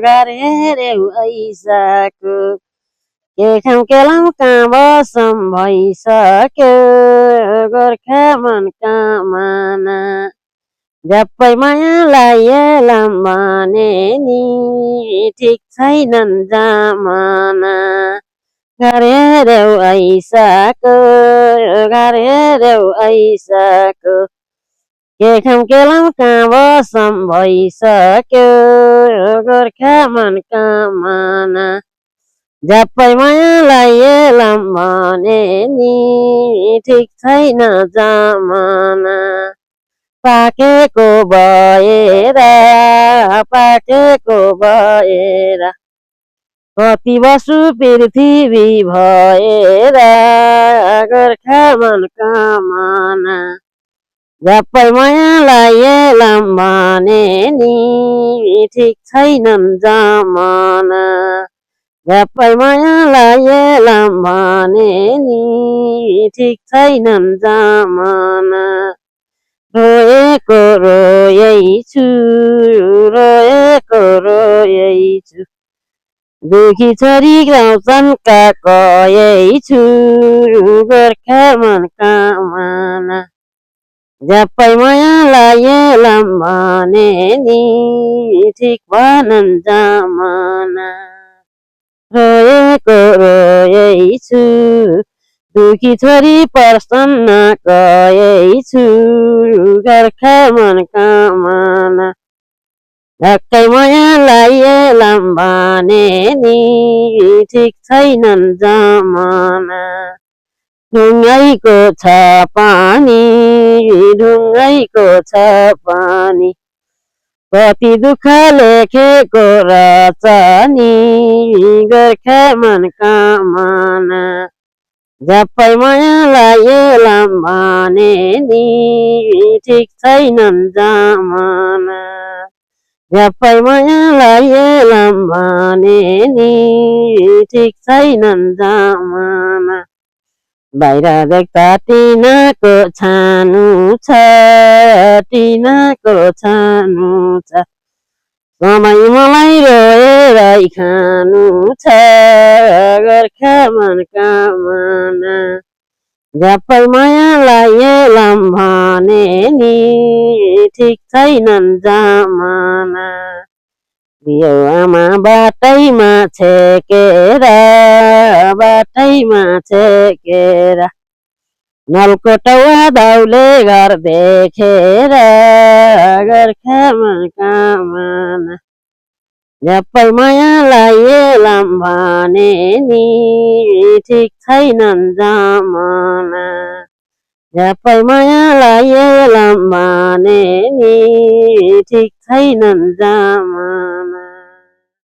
गरेर ऐसाको के खाम केलाम कहाँ बसम भइसक्यो गोर्खा मन कामना झ्याप्पै मायालाई एलाम भने नि ठिक छैनन् जमाना गरेर ऐसाको के खाम केलाम कहाँ बसम भइसक्यो गोर्खा मन कामना झ्याप्पै मायालाई एलाम भने नि ठिक छैन जमाना पाकेको भएर कति बसु पृथ्वी भएर गोर्खा मन कामना झ्याप्पै मायालाई एलाम भने नि ठिक छैनन् जमाना झ्याप्पै मायालाई एलाम भने नि ठिक छैनन् जमाना रोएको रोएछु दुखी छोरी गाउँछन् कहीछु गोर्खा मन कामना झ्याप्पै मायालाई एलाम भने नि ठिक भनन् जमाना रोएछु दुखी छोरी प्रसन्न कहीछु गोर्खा मन कामना झ्याप्पै मायालाई एलाम भने नि ठिक छैनन् जमाना ढुङ्गैको छ पानी कति दुःख लेखेको रचनी गोर्खा मन कामना झ्याप्पै मायालाई एलाम भने नि ठिक छैनन् जमाना झ्याप्पै मायालाई एलाम भने नि ठिक छैनन् जमाना बाहिर देख्दा टिनाको छानु छ समय मलाई रोएरै खानु छ गोर्खा मन कामना झ्याप्पै मायालाई एलाम भने नि ठिक छैनन् जमाना बिउ आमा बाटैमा छेकेर नलकोटवा दाउले घर देखेर गोर्खा मन कामना झ्याप्पै मायालाई एलाम भने नि ठिक छैनन् जमाना झ्याप्पै मायालाई एलाम भने नि ठिक छैनन् जमाना